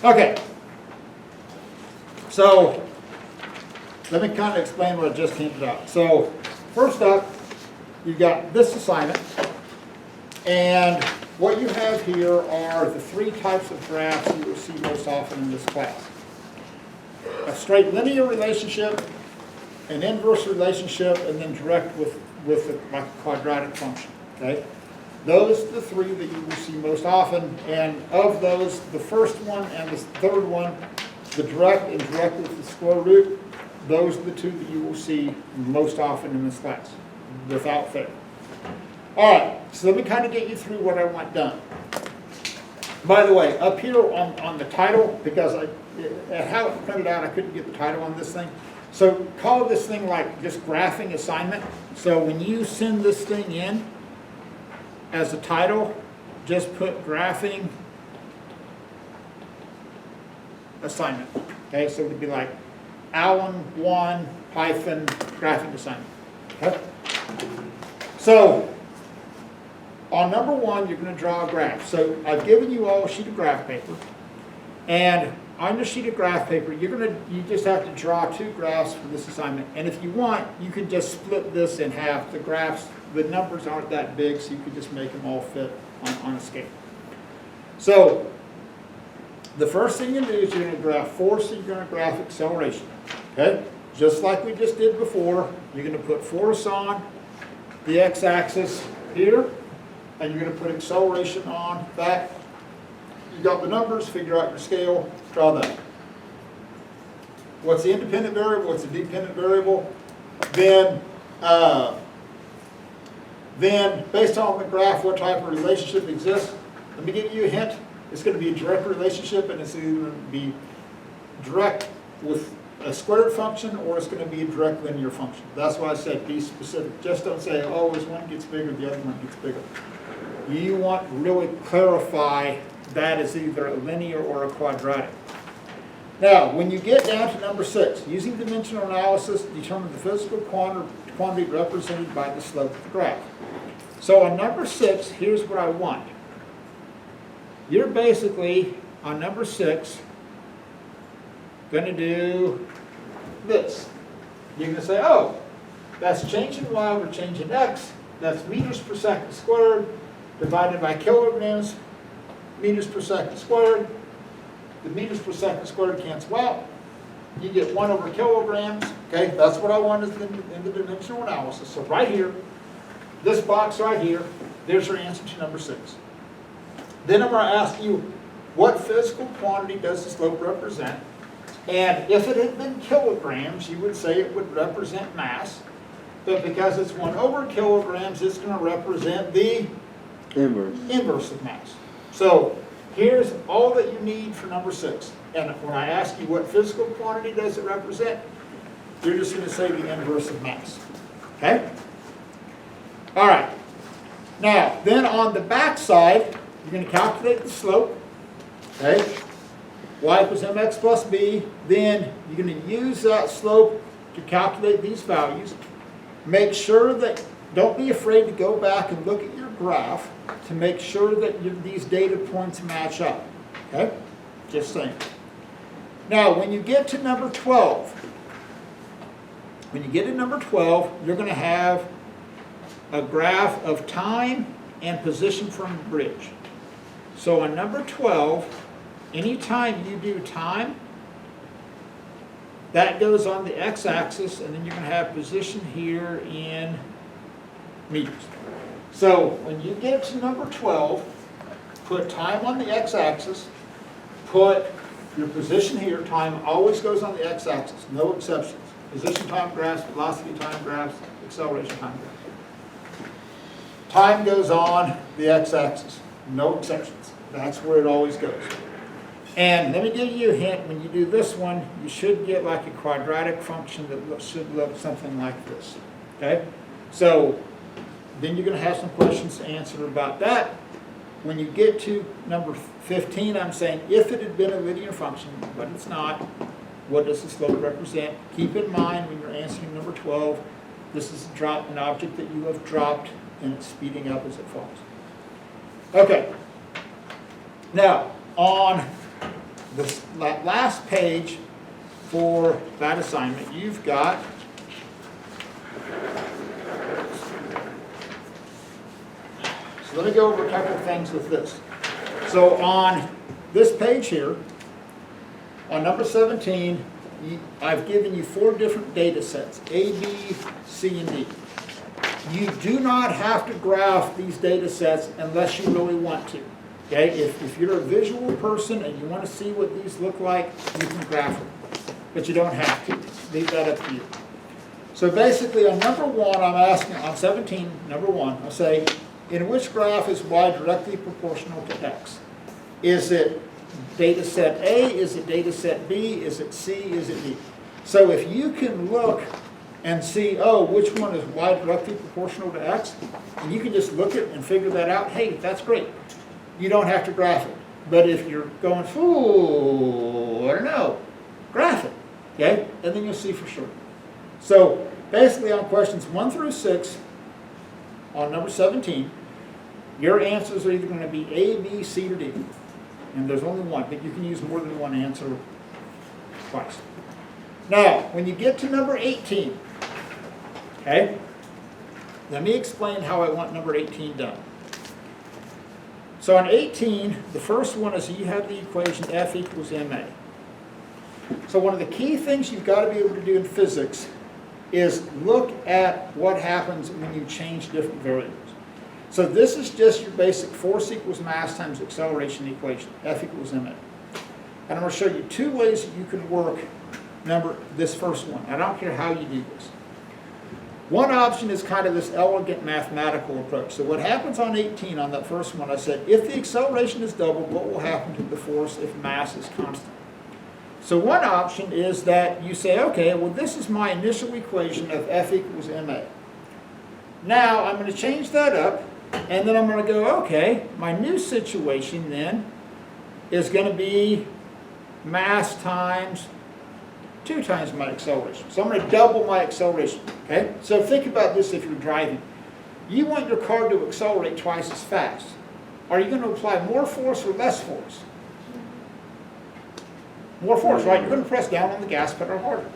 Okay. So let me kind of explain what I just hinted out. So first up, you've got this assignment. And what you have here are the three types of graphs you will see most often in this class. A straight linear relationship, an inverse relationship, and then direct with like a quadratic function. Okay? Those are the three that you will see most often. And of those, the first one and the third one, the direct and direct with the square root, those are the two that you will see most often in this class, without fail. All right, so let me kind of get you through what I want done. By the way, up here on the title, because I have it printed out, I couldn't get the title on this thing. So call this thing like just graphing assignment. So when you send this thing in as a title, just put graphing assignment. Okay, so it would be like Allen 1 hyphen graphing assignment. Okay? So on number 1, you're going to draw a graph. So I've given you all a sheet of graph paper, and on your sheet of graph paper, you just have to draw 2 graphs for this assignment. And if you want, you can just split this in half. The graphs, the numbers aren't that big, so you can just make them all fit on a scale. So the first thing you do is you're going to graph force, and you're going to graph acceleration. Okay? Just like we just did before, you're going to put force on the x-axis here, and you're going to put acceleration on that. You got the numbers, figure out your scale, draw that. What's the independent variable? What's the dependent variable? Then based on the graph, what type of relationship exists? Let me give you a hint. It's going to be a direct relationship, and it's either going to be direct with a squared function, or it's going to be a direct linear function. That's why I said be specific. Just don't say, oh, as one gets bigger, the other one gets bigger. You want to really clarify that as either a linear or a quadratic. Now, when you get down to number 6, using dimensional analysis, determine the physical quantity represented by the slope of the graph. So on number 6, here's what I want. You're basically, on number 6, going to do this. You're going to say, oh, that's change in y over change in x. That's meters per second squared divided by kilograms, meters per second squared. The meters per second squared cancel out. You get 1 over kilograms. Okay, that's what I want in the dimensional analysis. So right here, this box right here, there's your answer to number 6. Then I'm going to ask you, what physical quantity does the slope represent? And if it had been kilograms, you would say it would represent mass. But because it's 1 over kilograms, it's going to represent the inverse of mass. So here's all that you need for number 6. And when I ask you what physical quantity does it represent, you're just going to say the inverse of mass. Okay? All right. Now, then on the back side, you're going to calculate the slope. Okay? Y equals mx plus b. Then you're going to use that slope to calculate these values. Make sure that, don't be afraid to go back and look at your graph to make sure that these data points match up. Okay? Just saying. Now, when you get to number 12, you're going to have a graph of time and position from the bridge. So on number 12, anytime you do time, that goes on the x-axis, and then you're going to have position here in meters. So when you get to number 12, put time on the x-axis, put your position here. Time always goes on the x-axis, no exceptions. Position time graphs, velocity time graphs, acceleration time graphs. Time goes on the x-axis, no exceptions. That's where it always goes. And let me give you a hint. When you do this one, you should get like a quadratic function that should look something like this. Okay? So then you're going to have some questions to answer about that. When you get to number 15, I'm saying if it had been a linear function, but it's not, what does the slope represent? Keep in mind when you're answering number 12, this is an object that you have dropped, and it's speeding up as it falls. Okay. Now, on that last page for that assignment, you've got so let me go over a couple of things with this. So on this page here, on number 17, I've given you 4 different data sets, A, B, C, and D. You do not have to graph these data sets unless you really want to. Okay, if you're a visual person and you want to see what these look like, you can graph them. But you don't have to. Leave that up to you. So basically on number 1, I'm asking, on 17, number 1, I'll say, in which graph is y directly proportional to x? Is it data set A? Is it data set B? Is it C? Is it D? So if you can look and see, oh, which one is y directly proportional to x, and you can just look at it and figure that out, hey, that's great. You don't have to graph it. But if you're going, ooh, I don't know, graph it, okay? And then you'll see for sure. So basically on questions 1 through 6, on number 17, your answers are either going to be A, B, C, or D. And there's only one, but you can use more than one answer twice. Now, when you get to number 18, okay, let me explain how I want number 18 done. So on 18, the first one is you have the equation F equals ma. So one of the key things you've got to be able to do in physics is look at what happens when you change different variables. So this is just your basic force equals mass times acceleration equation, F equals ma. And I'm going to show you 2 ways that you can work this first one. I don't care how you do this. One option is kind of this elegant mathematical approach. So what happens on 18, on that first one, I said, if the acceleration is doubled, what will happen to the force if mass is constant? So one option is that you say, okay, well this is my initial equation of F equals ma. Now I'm going to change that up, and then I'm going to go, okay, my new situation then is going to be mass times 2 times my acceleration. So I'm going to double my acceleration, okay? So think about this if you're driving. You want your car to accelerate twice as fast. Are you going to apply more force or less force? More force, right? You're going to press down on the gas pedal harder.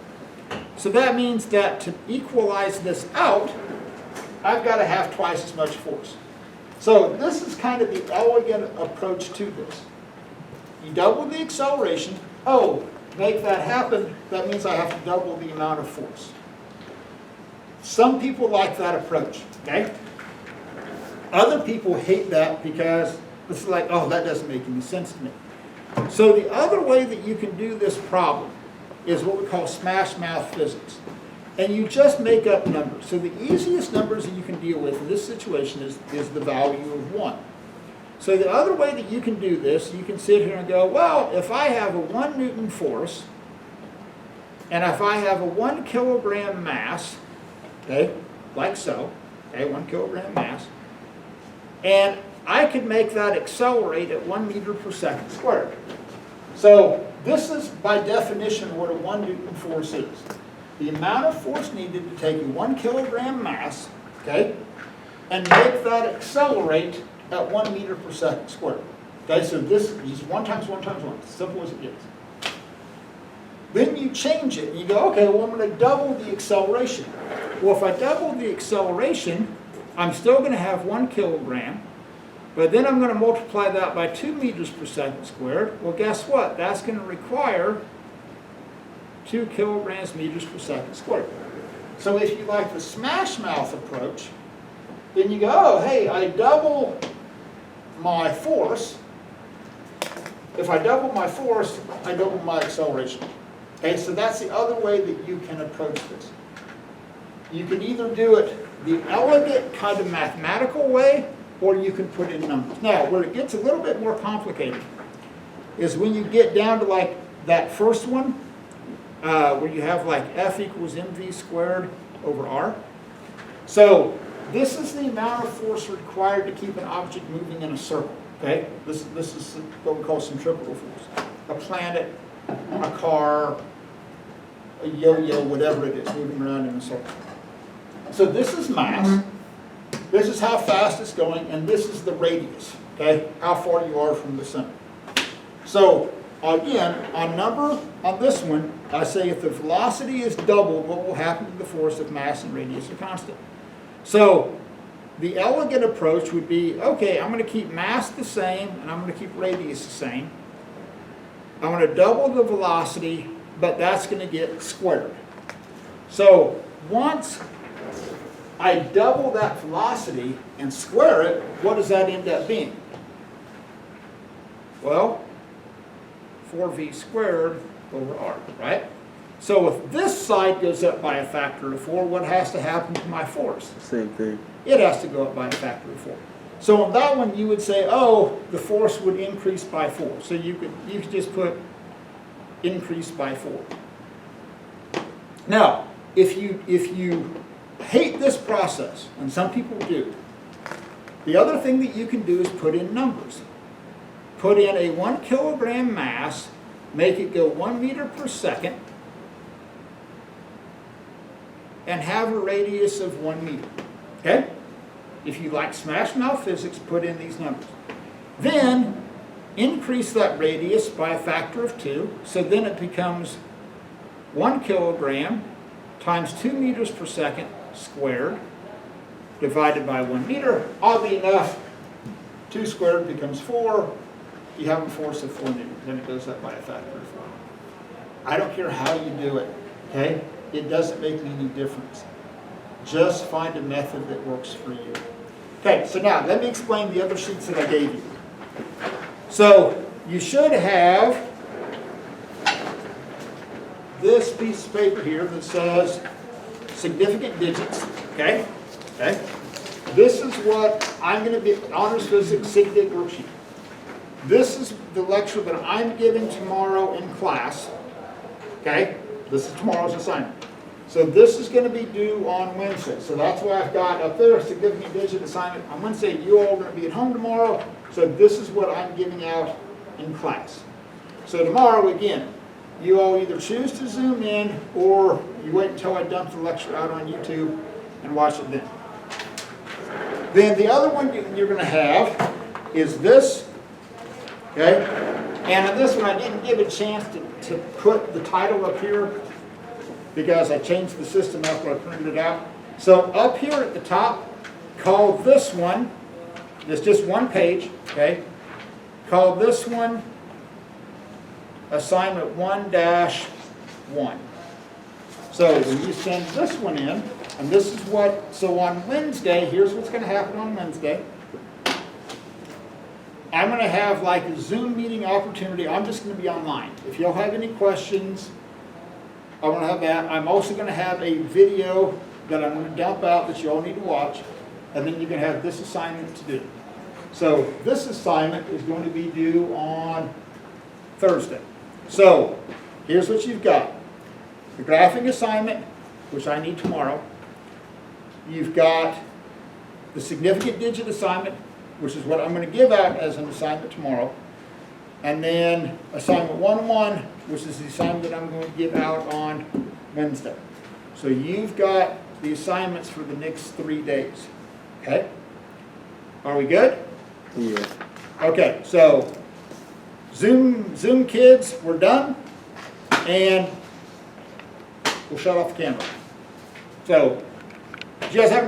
So that means that to equalize this out, I've got to have twice as much force. So this is kind of the elegant approach to this. You double the acceleration. Oh, make that happen, that means I have to double the amount of force. Some people like that approach, okay? Other people hate that because it's like, oh, that doesn't make any sense to me. So the other way that you can do this problem is what we call smash mouth physics. And you just make up numbers. So the easiest numbers that you can deal with in this situation is the value of 1. So the other way that you can do this, you can sit here and go, well, if I have a 1 Newton force, and if I have a 1 kilogram mass, okay, like so, okay, 1 kilogram mass, and I could make that accelerate at 1 meter per second squared. So this is by definition what a 1 Newton force is. The amount of force needed to take a 1 kilogram mass, okay, and make that accelerate at 1 meter per second squared. Okay, so this is 1 times 1 times 1, as simple as it gets. Then you change it, and you go, okay, well, I'm going to double the acceleration. Well, if I double the acceleration, I'm still going to have 1 kilogram, but then I'm going to multiply that by 2 meters per second squared. Well, guess what? That's going to require 2 kilograms meters per second squared. So if you like the smash mouth approach, then you go, oh, hey, I double my force. If I double my force, I double my acceleration. Okay, so that's the other way that you can approach this. You can either do it the elegant kind of mathematical way, or you can put in numbers. Now, where it gets a little bit more complicated is when you get down to like that first one, where you have like F equals mv squared over r. So this is the amount of force required to keep an object moving in a circle. Okay, this is what we call centripetal force. A planet, a car, a yo-yo, whatever it is, moving around in a circle. So this is mass. This is how fast it's going, and this is the radius. Okay, how far you are from the center. So again, on this one, I say if the velocity is doubled, what will happen to the force if mass and radius are constant? So the elegant approach would be, okay, I'm going to keep mass the same and I'm going to keep radius the same. I'm going to double the velocity, but that's going to get squared. So once I double that velocity and square it, what does that end up being? Well, 4v squared over r, right? So if this side goes up by a factor of 4, what has to happen to my force? Same thing. It has to go up by a factor of 4. So on that one, you would say, oh, the force would increase by 4. So you could just put increase by 4. Now, if you hate this process, and some people do, the other thing that you can do is put in numbers. Put in a 1 kilogram mass, make it go 1 meter per second, and have a radius of 1 meter. Okay? If you like smash mouth physics, put in these numbers. Then increase that radius by a factor of 2, so then it becomes 1 kilogram times 2 meters per second squared divided by 1 meter. Oddly enough, 2 squared becomes 4. You have a force of 4 newtons, then it goes up by a factor of 4. I don't care how you do it, okay? It doesn't make any difference. Just find a method that works for you. Okay, so now let me explain the other sheets that I gave you. So you should have this piece of paper here that says significant digits, okay? Okay. This is what I'm going to be, Honors Physics Sig Dig worksheet. This is the lecture that I'm giving tomorrow in class, okay? This is tomorrow's assignment. So this is going to be due on Wednesday. So that's why I've got up there a significant digit assignment on Wednesday. You all are going to be at home tomorrow. So this is what I'm giving out in class. So tomorrow, again, you all either choose to zoom in or you wait until I dump the lecture out on YouTube and watch it then. Then the other one you're going to have is this, okay? And in this one, I didn't give a chance to put the title up here because I changed the system after I printed it out. So up here at the top, call this one, it's just one page, okay? Call this one assignment 1-1. So when you send this one in, and this is what, so on Wednesday, here's what's going to happen on Wednesday. I'm going to have like a Zoom meeting opportunity. I'm just going to be online. If y'all have any questions, I want to have that. I'm also going to have a video that I'm going to dump out that you all need to watch, and then you're going to have this assignment to do. So this assignment is going to be due on Thursday. So here's what you've got. The graphing assignment, which I need tomorrow. You've got the significant digit assignment, which is what I'm going to give out as an assignment tomorrow. And then assignment 1-1, which is the assignment that I'm going to give out on Wednesday. So you've got the assignments for the next 3 days. Okay? Are we good? Yeah. Okay, so Zoom kids, we're done. And we'll shut off the camera. So, do you guys have any